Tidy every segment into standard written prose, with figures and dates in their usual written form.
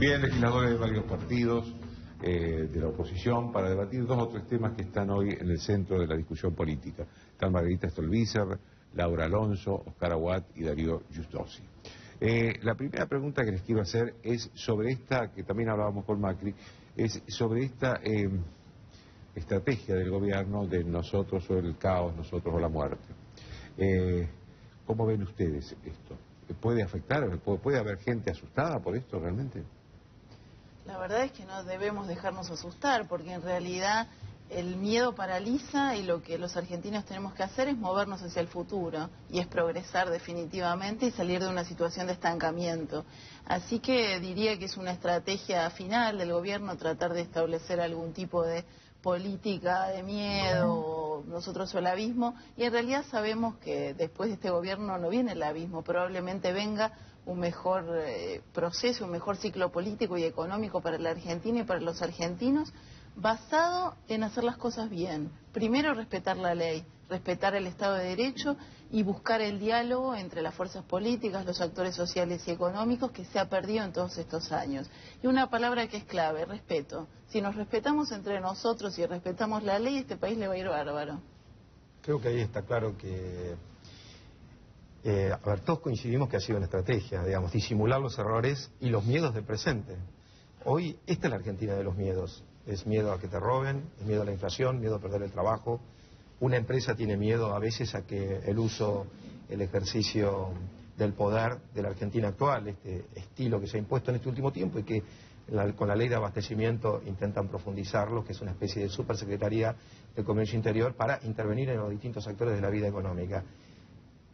Bien, legisladores de varios partidos de la oposición para debatir dos o tres temas que están hoy en el centro de la discusión política. Están Margarita Stolbizer, Laura Alonso, Oscar Aguad y Darío Giustossi. La primera pregunta que les quiero hacer es sobre esta, que también hablábamos con Macri, es sobre esta estrategia del gobierno de nosotros o el caos, nosotros o la muerte. ¿Cómo ven ustedes esto? ¿Puede afectar? ¿Puede haber gente asustada por esto realmente? La verdad es que no debemos dejarnos asustar, porque en realidad el miedo paraliza y lo que los argentinos tenemos que hacer es movernos hacia el futuro y es progresar definitivamente y salir de una situación de estancamiento. Así que diría que es una estrategia final del gobierno tratar de establecer algún tipo de política de miedo, nosotros o el abismo, y en realidad sabemos que después de este gobierno no viene el abismo, probablemente venga un mejor proceso, un mejor ciclo político y económico para la Argentina y para los argentinos, basado en hacer las cosas bien. Primero, respetar la ley, respetar el Estado de Derecho y buscar el diálogo entre las fuerzas políticas, los actores sociales y económicos que se ha perdido en todos estos años. Y una palabra que es clave, respeto. Si nos respetamos entre nosotros y respetamos la ley, este país le va a ir bárbaro. Creo que ahí está claro que, a ver, todos coincidimos que ha sido una estrategia, digamos, disimular los errores y los miedos del presente. Hoy, esta es la Argentina de los miedos. Es miedo a que te roben, es miedo a la inflación, miedo a perder el trabajo. Una empresa tiene miedo a veces a que el ejercicio del poder de la Argentina actual, este estilo que se ha impuesto en este último tiempo y que con la ley de abastecimiento intentan profundizarlo, que es una especie de supersecretaría de Comercio Interior para intervenir en los distintos sectores de la vida económica.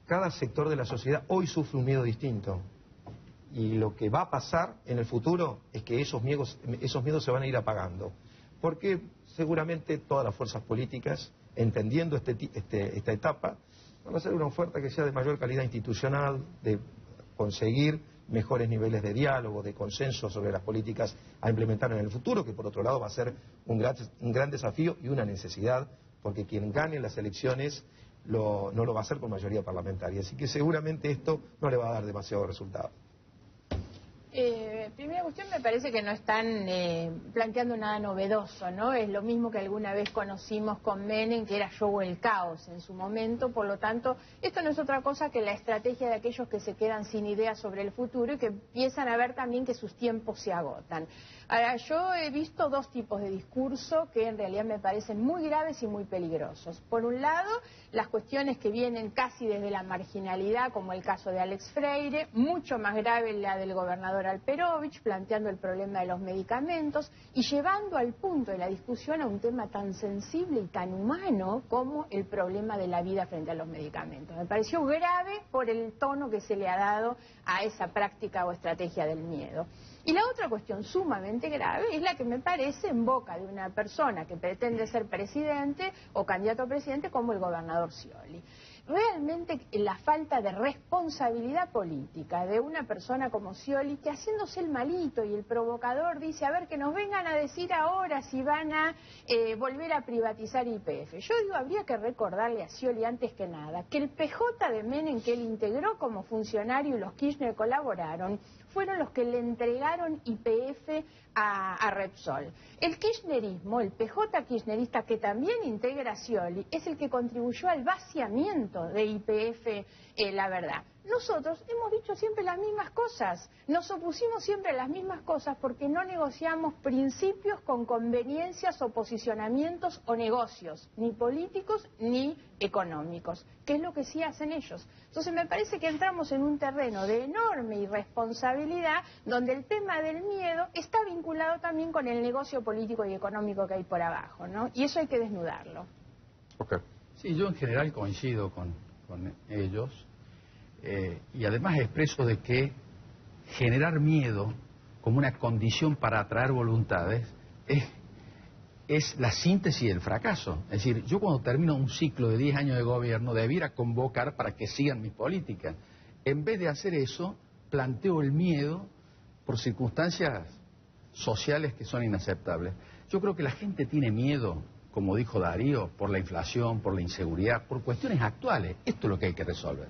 Cada sector de la sociedad hoy sufre un miedo distinto. Y lo que va a pasar en el futuro es que esos miedos se van a ir apagando. Porque seguramente todas las fuerzas políticas, entendiendo esta etapa, van a hacer una oferta que sea de mayor calidad institucional, de conseguir mejores niveles de diálogo, de consenso sobre las políticas a implementar en el futuro, que por otro lado va a ser un gran desafío y una necesidad, porque quien gane las elecciones no lo va a hacer con mayoría parlamentaria. Así que seguramente esto no le va a dar demasiado resultado. Primera cuestión, me parece que no están planteando nada novedoso, ¿no? Es lo mismo que alguna vez conocimos con Menem, que era show el caos en su momento. Por lo tanto, esto no es otra cosa que la estrategia de aquellos que se quedan sin ideas sobre el futuro y que empiezan a ver también que sus tiempos se agotan. Ahora, yo he visto dos tipos de discurso que en realidad me parecen muy graves y muy peligrosos. Por un lado, las cuestiones que vienen casi desde la marginalidad, como el caso de Alex Freire, mucho más grave la del gobernador Alperovich, planteando el problema de los medicamentos y llevando al punto de la discusión a un tema tan sensible y tan humano como el problema de la vida frente a los medicamentos. Me pareció grave por el tono que se le ha dado a esa práctica o estrategia del miedo. Y la otra cuestión sumamente grave es la que me parece en boca de una persona que pretende ser presidente o candidato a presidente como el gobernador Scioli. Realmente la falta de responsabilidad política de una persona como Scioli, que haciéndose el malito y el provocador dice, a ver, que nos vengan a decir ahora si van a volver a privatizar YPF. Yo digo, habría que recordarle a Scioli antes que nada que el PJ de Menem que él integró como funcionario y los Kirchner colaboraron, fueron los que le entregaron YPF a Repsol. El kirchnerismo, el PJ kirchnerista que también integra a Scioli, es el que contribuyó al vaciamiento de YPF, la verdad. Nosotros hemos dicho siempre las mismas cosas, nos opusimos siempre a las mismas cosas porque no negociamos principios con conveniencias o posicionamientos o negocios, ni políticos ni económicos, que es lo que sí hacen ellos. Entonces me parece que entramos en un terreno de enorme irresponsabilidad donde el tema del miedo está vinculado también con el negocio político y económico que hay por abajo, ¿no? Y eso hay que desnudarlo. Okay. Sí, yo en general coincido con ellos. Y además expreso de que generar miedo como una condición para atraer voluntades es la síntesis del fracaso. Es decir, yo cuando termino un ciclo de 10 años de gobierno debiera convocar para que sigan mis políticas. En vez de hacer eso, planteo el miedo por circunstancias sociales que son inaceptables. Yo creo que la gente tiene miedo, como dijo Darío, por la inflación, por la inseguridad, por cuestiones actuales. Esto es lo que hay que resolver.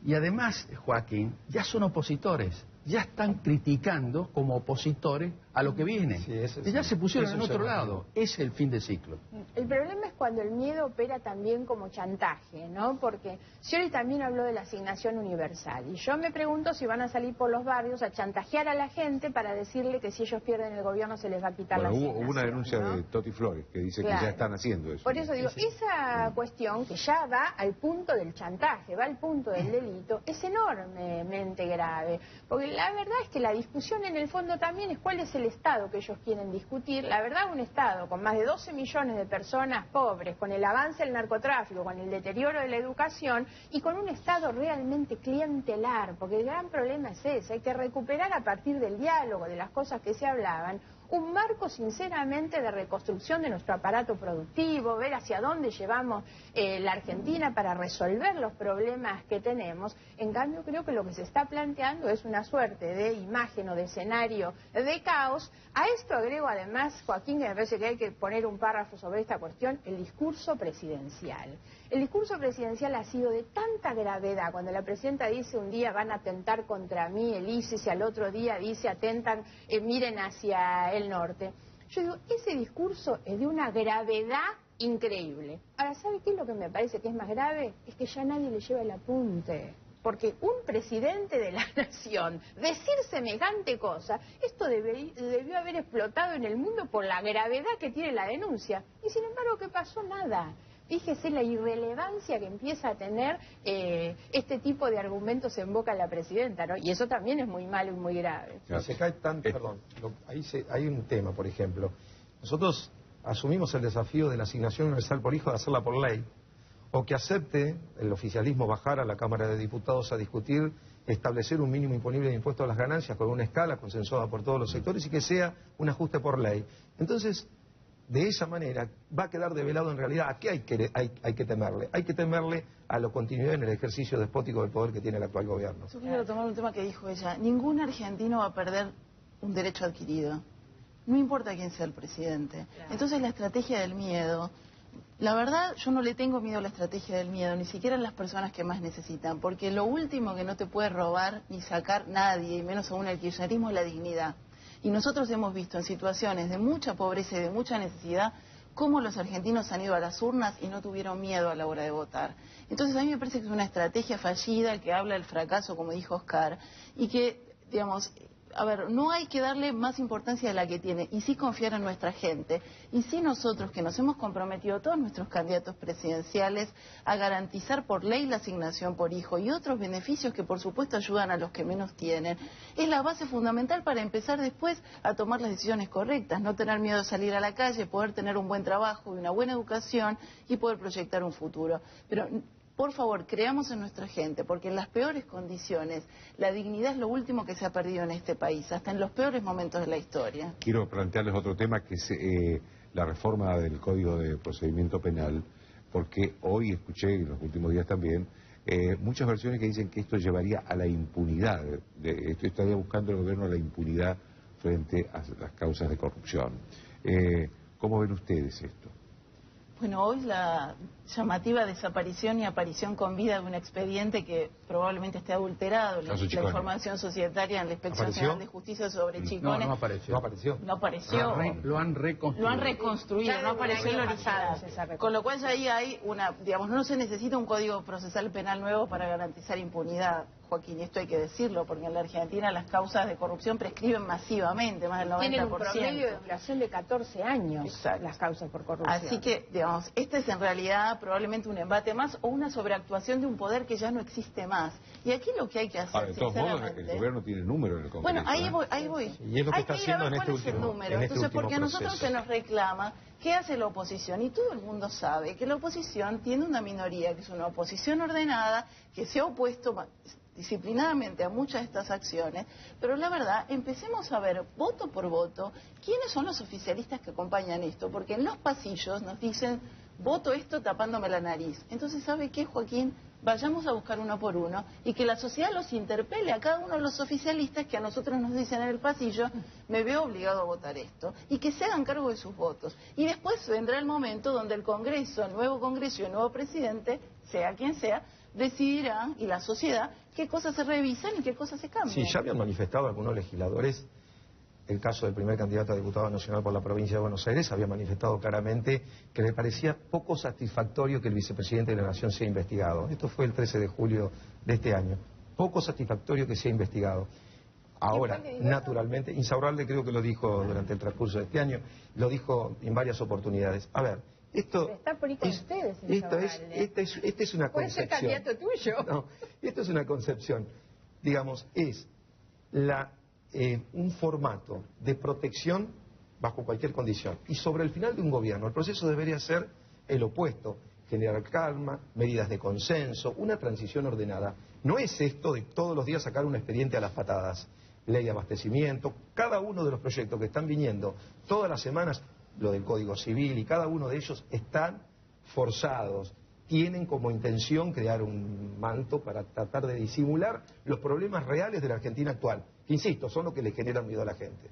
Y además, Joaquín, ya son opositores, ya están criticando como opositores a lo que viene. Sí, eso Ya sí. se pusieron Eso en otro se lado. Ese es el fin de ciclo. El problema es cuando el miedo opera también como chantaje, ¿no? Porque Scioli también habló de la asignación universal. Y yo me pregunto si van a salir por los barrios a chantajear a la gente para decirle que si ellos pierden el gobierno se les va a quitar la asignación. Hubo una denuncia ¿no? de Toti Flores que dice Claro. que ya están haciendo eso. Por eso digo, esa cuestión que ya va al punto del chantaje, va al punto del delito, es enormemente grave. Porque la verdad es que la discusión en el fondo también es cuál es el Estado que ellos quieren discutir. La verdad, un Estado con más de 12 millones de personas pobres, con el avance del narcotráfico, con el deterioro de la educación y con un Estado realmente clientelar, porque el gran problema es ese, hay que recuperar a partir del diálogo, de las cosas que se hablaban, un marco sinceramente de reconstrucción de nuestro aparato productivo, ver hacia dónde llevamos la Argentina para resolver los problemas que tenemos. En cambio, creo que lo que se está planteando es una suerte de imagen o de escenario de caos. A esto agrego además, Joaquín, que me parece que hay que poner un párrafo sobre esta cuestión, el discurso presidencial. El discurso presidencial ha sido de tanta gravedad. Cuando la presidenta dice un día van a atentar contra mí el ISIS y al otro día dice atentan, miren hacia el norte. Yo digo, ese discurso es de una gravedad increíble. Ahora, ¿sabe qué es lo que me parece que es más grave? Es que ya nadie le lleva el apunte. Porque un presidente de la nación decir semejante cosa, esto debió haber explotado en el mundo por la gravedad que tiene la denuncia. Y sin embargo, ¿qué pasó? Nada. Fíjese la irrelevancia que empieza a tener este tipo de argumentos en boca de la presidenta, ¿no? Y eso también es muy malo y muy grave. No, se cae tan, perdón, hay un tema, por ejemplo. Nosotros asumimos el desafío de la asignación universal por hijo de hacerla por ley, o que acepte el oficialismo bajar a la Cámara de Diputados a discutir, establecer un mínimo imponible de impuestos a las ganancias con una escala consensuada por todos los sectores y que sea un ajuste por ley. Entonces, de esa manera va a quedar develado en realidad a qué hay que temerle. Hay que temerle a la continuidad en el ejercicio despótico del poder que tiene el actual gobierno. Yo quiero tomar un tema que dijo ella. Ningún argentino va a perder un derecho adquirido. No importa quién sea el presidente. Claro. Entonces la estrategia del miedo, la verdad yo no le tengo miedo a la estrategia del miedo, ni siquiera a las personas que más necesitan, porque lo último que no te puede robar ni sacar nadie, y menos aún el kirchnerismo, es la dignidad. Y nosotros hemos visto en situaciones de mucha pobreza y de mucha necesidad cómo los argentinos han ido a las urnas y no tuvieron miedo a la hora de votar. Entonces a mí me parece que es una estrategia fallida que habla del fracaso, como dijo Oscar, y que, digamos, a ver, no hay que darle más importancia de la que tiene, y sí confiar en nuestra gente, y sí nosotros que nos hemos comprometido, todos nuestros candidatos presidenciales, a garantizar por ley la asignación por hijo y otros beneficios que por supuesto ayudan a los que menos tienen, es la base fundamental para empezar después a tomar las decisiones correctas, no tener miedo de salir a la calle, poder tener un buen trabajo y una buena educación y poder proyectar un futuro. Pero por favor, creamos en nuestra gente, porque en las peores condiciones la dignidad es lo último que se ha perdido en este país, hasta en los peores momentos de la historia. Quiero plantearles otro tema, que es la reforma del Código de Procedimiento Penal, porque hoy escuché, en los últimos días también, muchas versiones que dicen que esto llevaría a la impunidad. Esto estaría buscando el gobierno la impunidad frente a las causas de corrupción. ¿Cómo ven ustedes esto? Bueno, hoy la llamativa desaparición y aparición con vida de un expediente que probablemente esté adulterado, la información societaria en la Inspección General de Justicia sobre Chicone. No apareció. No apareció. No apareció. Lo han reconstruido. Lo han reconstruido, no apareció en el original. Con lo cual ya ahí hay una, digamos, no se necesita un código procesal penal nuevo para garantizar impunidad, Joaquín, y esto hay que decirlo, porque en la Argentina las causas de corrupción prescriben masivamente, más del 90%. Tienen un promedio de duración de 14 años. Exacto. Las causas por corrupción. Así que, digamos, este es en realidad probablemente un embate más o una sobreactuación de un poder que ya no existe más. Y aquí lo que hay que hacer, de todos modos, el gobierno tiene número en el Congreso. Bueno, ahí voy. Y es lo que hay está que ir haciendo a ver en cuál este es el último, número. en este Entonces, último porque a nosotros proceso. se nos reclama, ¿qué hace la oposición? Y todo el mundo sabe que la oposición tiene una minoría, que es una oposición ordenada, que se ha opuesto disciplinadamente a muchas de estas acciones, pero la verdad, empecemos a ver voto por voto quiénes son los oficialistas que acompañan esto, porque en los pasillos nos dicen voto esto tapándome la nariz. Entonces, ¿sabe qué, Joaquín? Vayamos a buscar uno por uno y que la sociedad los interpele a cada uno de los oficialistas que a nosotros nos dicen en el pasillo, me veo obligado a votar esto, y que se hagan cargo de sus votos. Y después vendrá el momento donde el Congreso, el nuevo Congreso y el nuevo presidente, sea quien sea, decidirán, y la sociedad, qué cosas se revisan y qué cosas se cambian. Sí, ya habían manifestado algunos legisladores, el caso del primer candidato a diputado nacional por la provincia de Buenos Aires, había manifestado claramente que le parecía poco satisfactorio que el vicepresidente de la Nación sea investigado. Esto fue el 13 de julio de este año. Poco satisfactorio que sea investigado. Ahora, naturalmente, Insaurralde creo que lo dijo durante el transcurso de este año, lo dijo en varias oportunidades. A ver, esto está por ahí con ustedes, esta es una puede ser concepción. candidato tuyo. No, esto es una concepción. Digamos, es un formato de protección bajo cualquier condición. Y sobre el final de un gobierno, el proceso debería ser el opuesto. Generar calma, medidas de consenso, una transición ordenada. No es esto de todos los días sacar un expediente a las patadas. Ley de abastecimiento, cada uno de los proyectos que están viniendo todas las semanas, lo del Código Civil, y cada uno de ellos están forzados, tienen como intención crear un manto para tratar de disimular los problemas reales de la Argentina actual, que insisto, son los que le generan miedo a la gente.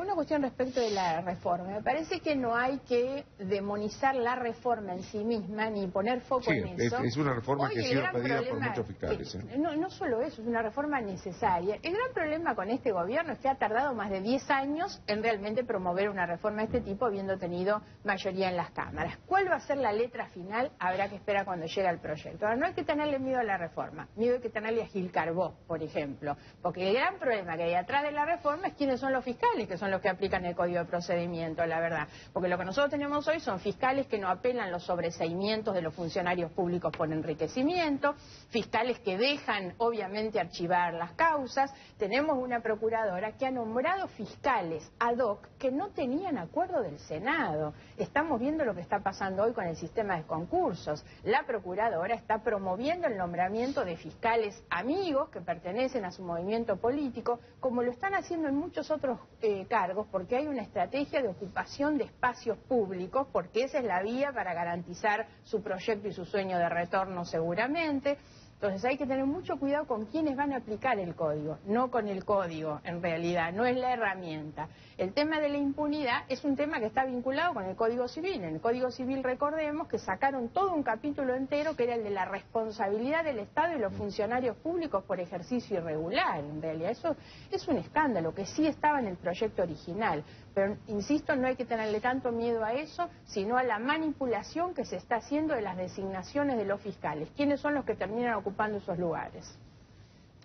Una cuestión respecto de la reforma. Me parece que no hay que demonizar la reforma en sí misma ni poner foco en eso. Es una reforma Hoy que ha sido pedida por muchos fiscales. No solo eso, es una reforma necesaria. El gran problema con este gobierno es que ha tardado más de 10 años en realmente promover una reforma de este tipo, habiendo tenido mayoría en las cámaras. ¿Cuál va a ser la letra final? Habrá que esperar cuando llegue el proyecto. Ahora, no hay que tenerle miedo a la reforma, miedo hay que tenerle a Gil Carbó, por ejemplo. Porque el gran problema que hay atrás de la reforma es quiénes son los fiscales, que son los que aplican el Código de Procedimiento, la verdad. Porque lo que nosotros tenemos hoy son fiscales que no apelan los sobreseimientos de los funcionarios públicos por enriquecimiento, fiscales que dejan, obviamente, archivar las causas. Tenemos una procuradora que ha nombrado fiscales ad hoc que no tenían acuerdo del Senado. Estamos viendo lo que está pasando hoy con el sistema de concursos. La procuradora está promoviendo el nombramiento de fiscales amigos que pertenecen a su movimiento político, como lo están haciendo en muchos otros cargos, porque hay una estrategia de ocupación de espacios públicos, porque esa es la vía para garantizar su proyecto y su sueño de retorno seguramente. Entonces hay que tener mucho cuidado con quiénes van a aplicar el código, no con el código en realidad, no es la herramienta. El tema de la impunidad es un tema que está vinculado con el Código Civil. En el Código Civil recordemos que sacaron todo un capítulo entero que era el de la responsabilidad del Estado y los funcionarios públicos por ejercicio irregular. En realidad eso es un escándalo que sí estaba en el proyecto original. Pero, insisto, no hay que tenerle tanto miedo a eso, sino a la manipulación que se está haciendo de las designaciones de los fiscales. ¿Quiénes son los que terminan ocupando esos lugares?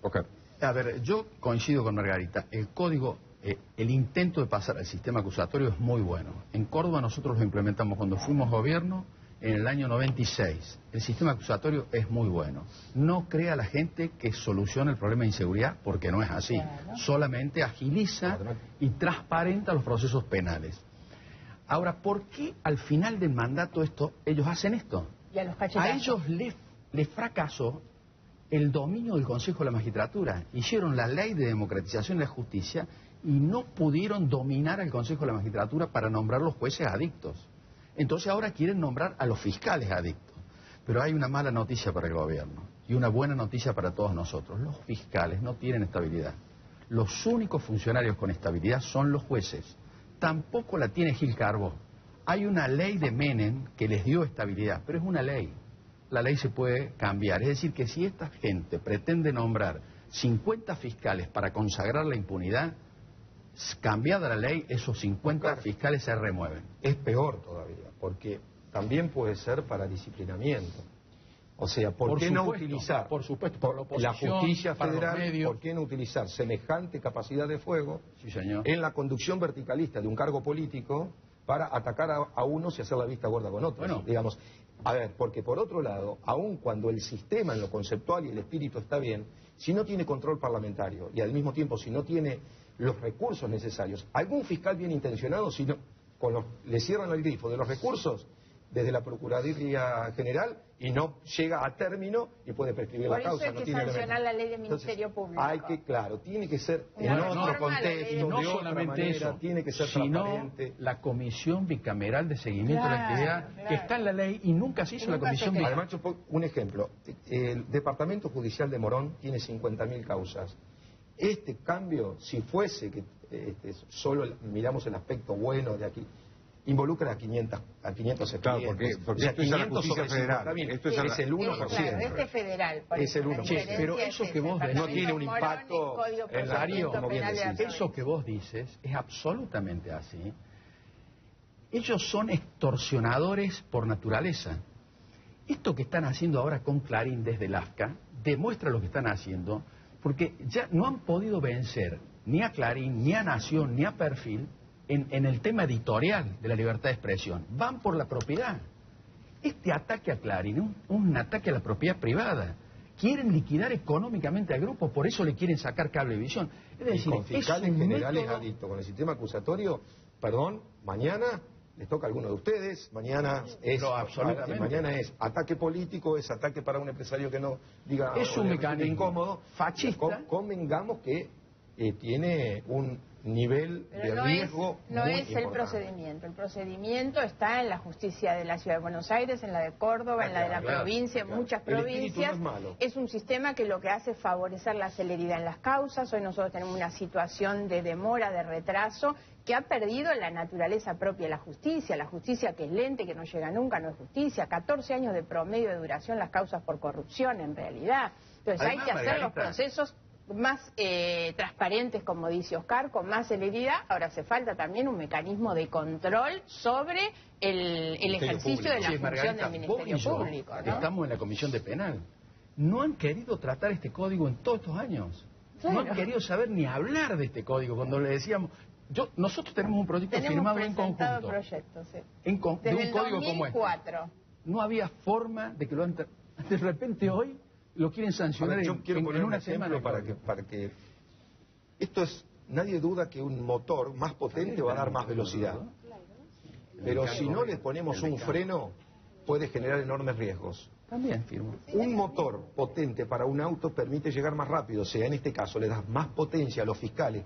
Okay. A ver, yo coincido con Margarita. El código, el intento de pasar al sistema acusatorio es muy bueno. En Córdoba nosotros lo implementamos cuando fuimos gobierno en el año 96. El sistema acusatorio es muy bueno. No crea a la gente que soluciona el problema de inseguridad, porque no es así. Claro. Solamente agiliza y transparenta los procesos penales. Ahora, ¿por qué al final del mandato ellos hacen esto? Y a los a ellos les fracasó el dominio del Consejo de la Magistratura. Hicieron la ley de democratización de la justicia y no pudieron dominar al Consejo de la Magistratura para nombrar los jueces adictos. Entonces ahora quieren nombrar a los fiscales adictos. Pero hay una mala noticia para el gobierno y una buena noticia para todos nosotros. Los fiscales no tienen estabilidad. Los únicos funcionarios con estabilidad son los jueces. Tampoco la tiene Gil Carbó. Hay una ley de Menem que les dio estabilidad, pero es una ley. La ley se puede cambiar. Es decir, que si esta gente pretende nombrar 50 fiscales para consagrar la impunidad, cambiada la ley, esos 50 fiscales se remueven. Es peor todavía, porque también puede ser para disciplinamiento. O sea, ¿por qué no utilizar por supuesto, por la justicia federal, por qué no utilizar semejante capacidad de fuego en la conducción verticalista de un cargo político para atacar a unos y hacer la vista gorda con otros? Bueno, digamos, a ver, porque por otro lado, aun cuando el sistema en lo conceptual y el espíritu está bien, si no tiene control parlamentario y al mismo tiempo si no tiene los recursos necesarios, algún fiscal bien intencionado, si no, le cierran el grifo de los recursos desde la Procuraduría General y no llega a término y puede prescribir la causa. Por eso hay que sancionar la ley de Ministerio Público. Hay que, claro, tiene que ser en otro contexto, no solamente eso, tiene que ser transparente. La Comisión Bicameral de Seguimiento de la Actividad, que está en la ley y nunca se hizo la Comisión Bicameral. Además, un ejemplo, el Departamento Judicial de Morón tiene 50.000 causas. Este cambio, si fuese que solo miramos el aspecto bueno de aquí, involucra a 500 expedientes. Claro, porque O sea, esto es a la 500 justicia sobre federal. 50.000. Esto es a la- Es el 1%. Claro, este es federal. por Es eso, el la 1%. diferencia Pero es eso que esa, vos Departamento no tiene un Morón, impacto Código en la- Procedimiento como bien Penal de la decís. provincia. Eso que vos dices es absolutamente así. Ellos son extorsionadores por naturaleza. Esto que están haciendo ahora con Clarín desde el AFCA demuestra lo que están haciendo, porque ya no han podido vencer ni a Clarín, ni a Nación, ni a Perfil en el tema editorial de la libertad de expresión. Van por la propiedad. Este ataque a Clarín es un ataque a la propiedad privada. Quieren liquidar económicamente al grupo, por eso le quieren sacar Cablevisión. Es Y decir, con es fiscales un generales método- adictos con el sistema acusatorio, perdón, mañana les toca a alguno de ustedes, mañana es, Pero absolutamente. mañana es ataque político, es ataque para un empresario que no diga Es un o le resulte mecanismo incómodo. fascista. Convengamos que tiene un nivel Pero de no riesgo no muy es el importante. procedimiento. El procedimiento está en la justicia de la Ciudad de Buenos Aires, en la de Córdoba, en la de la Claro, provincia, en claro. muchas El espíritu provincias. no es malo. Es un sistema que lo que hace es favorecer la celeridad en las causas. Hoy nosotros tenemos una situación de demora, de retraso, que ha perdido la naturaleza propia de la justicia que es lente, que no llega nunca, no es justicia. 14 años de promedio de duración las causas por corrupción, en realidad. Entonces Además, hay que hacer los Margarita, procesos más transparentes, como dice Oscar, con más celeridad. Ahora hace falta también un mecanismo de control sobre el ejercicio de la Sí, función Margarita, del vos Ministerio y yo, Público, que ¿no? estamos en la Comisión de Penal, no han querido tratar este código en todos estos años. No Claro. han querido saber ni hablar de este código. Cuando le decíamos, nosotros tenemos un proyecto Tenemos firmado en presentado conjunto, proyectos, sí. de Desde un el código como este. 2004. No había forma de que lo de repente hoy lo quieren sancionar Ahora, yo quiero poner en un una semana. ejemplo para que esto es, nadie duda que un motor más potente va a dar más velocidad. Pero si no le ponemos un freno, puede generar enormes riesgos. También firmo. Un motor potente para un auto permite llegar más rápido, o sea, en este caso le das más potencia a los fiscales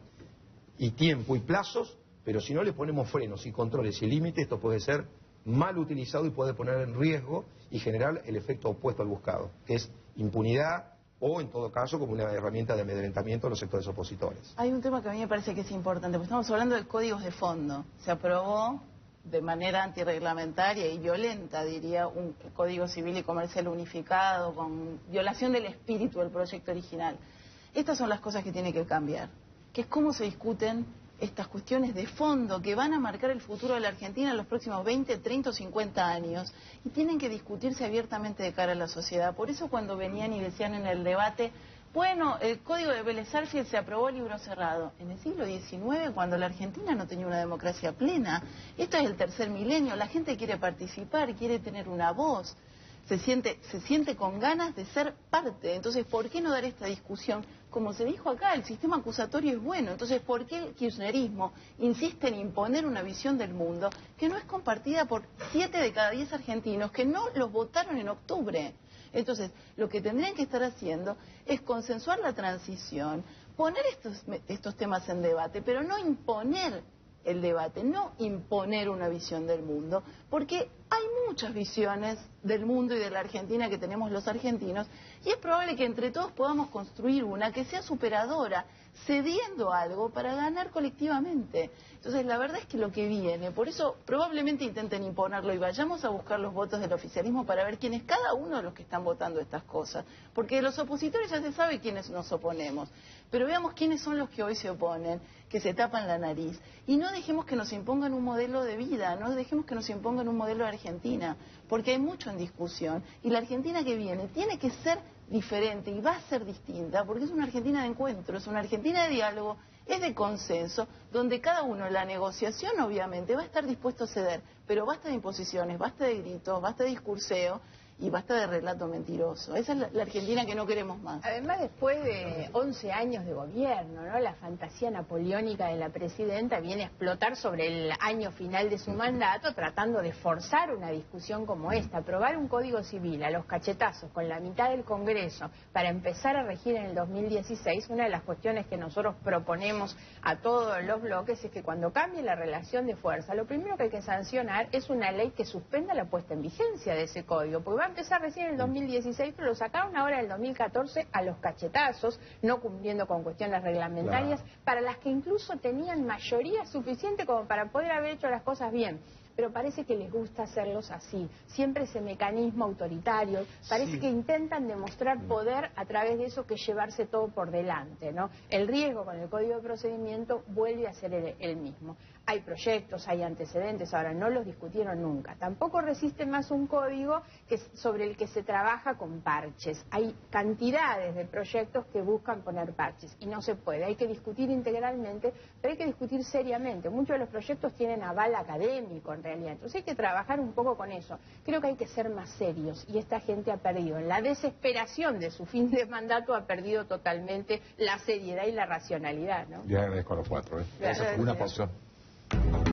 y tiempo y plazos, pero si no le ponemos frenos y controles y límites, esto puede ser mal utilizado y puede poner en riesgo y generar el efecto opuesto al buscado, que es impunidad o, en todo caso, como una herramienta de amedrentamiento de los sectores opositores. Hay un tema que a mí me parece que es importante, porque estamos hablando de códigos de fondo. Se aprobó de manera antirreglamentaria y violenta, diría, un código civil y comercial unificado, con violación del espíritu del proyecto original. Estas son las cosas que tiene que cambiar, que es cómo se discuten estas cuestiones de fondo que van a marcar el futuro de la Argentina en los próximos 20, 30 o 50 años y tienen que discutirse abiertamente de cara a la sociedad. Por eso cuando venían y decían en el debate, bueno, el código de Vélez Sarsfield se aprobó a libro cerrado. En el siglo XIX, cuando la Argentina no tenía una democracia plena, esto es el tercer milenio, la gente quiere participar, quiere tener una voz, se siente con ganas de ser parte. Entonces, ¿por qué no dar esta discusión? Como se dijo acá, el sistema acusatorio es bueno. Entonces, ¿por qué el kirchnerismo insiste en imponer una visión del mundo que no es compartida por 7 de cada 10 argentinos que no los votaron en octubre? Entonces, lo que tendrían que estar haciendo es consensuar la transición, poner estos temas en debate, pero no imponer el debate, no imponer una visión del mundo, porque hay muchas visiones del mundo y de la Argentina que tenemos los argentinos, y es probable que entre todos podamos construir una que sea superadora, cediendo algo para ganar colectivamente. Entonces, la verdad es que lo que viene, por eso probablemente intenten imponerlo y vayamos a buscar los votos del oficialismo para ver quién es cada uno de los que están votando estas cosas, porque de los opositores ya se sabe quiénes nos oponemos, pero veamos quiénes son los que hoy se oponen, que se tapan la nariz, y no dejemos que nos impongan un modelo de vida, no dejemos que nos impongan un modelo de Argentina, porque hay mucho en discusión, y la Argentina que viene tiene que ser diferente y va a ser distinta, porque es una Argentina de encuentro, es una Argentina de diálogo, es de consenso, donde cada uno en la negociación obviamente va a estar dispuesto a ceder, pero basta de imposiciones, basta de gritos, basta de discurseo y basta de relato mentiroso. Esa es la Argentina que no queremos más. Además, después de 11 años de gobierno, ¿no? La fantasía napoleónica de la presidenta viene a explotar sobre el año final de su mandato, tratando de forzar una discusión como esta. Aprobar un código civil a los cachetazos con la mitad del Congreso para empezar a regir en el 2016, una de las cuestiones que nosotros proponemos a todos los bloques es que cuando cambie la relación de fuerza, lo primero que hay que sancionar es una ley que suspenda la puesta en vigencia de ese código, porque va a empezar recién en el 2016, pero lo sacaron ahora en el 2014 a los cachetazos, no cumpliendo con cuestiones reglamentarias, para las que incluso tenían mayoría suficiente como para poder haber hecho las cosas bien. pero parece que les gusta hacerlos así. Siempre ese mecanismo autoritario, parece que intentan demostrar poder a través de eso, que llevarse todo por delante, ¿no? El riesgo con el Código de Procedimiento vuelve a ser el mismo. Hay proyectos, hay antecedentes, ahora no los discutieron nunca. Tampoco resiste más un código sobre el que se trabaja con parches. Hay cantidades de proyectos que buscan poner parches y no se puede. Hay que discutir integralmente, pero hay que discutir seriamente. Muchos de los proyectos tienen aval académico en realidad, entonces hay que trabajar un poco con eso. Creo que hay que ser más serios y esta gente ha perdido. En la desesperación de su fin de mandato ha perdido totalmente la seriedad y la racionalidad, ¿no? Ya agradezco a los cuatro. Gracias. Una pausa.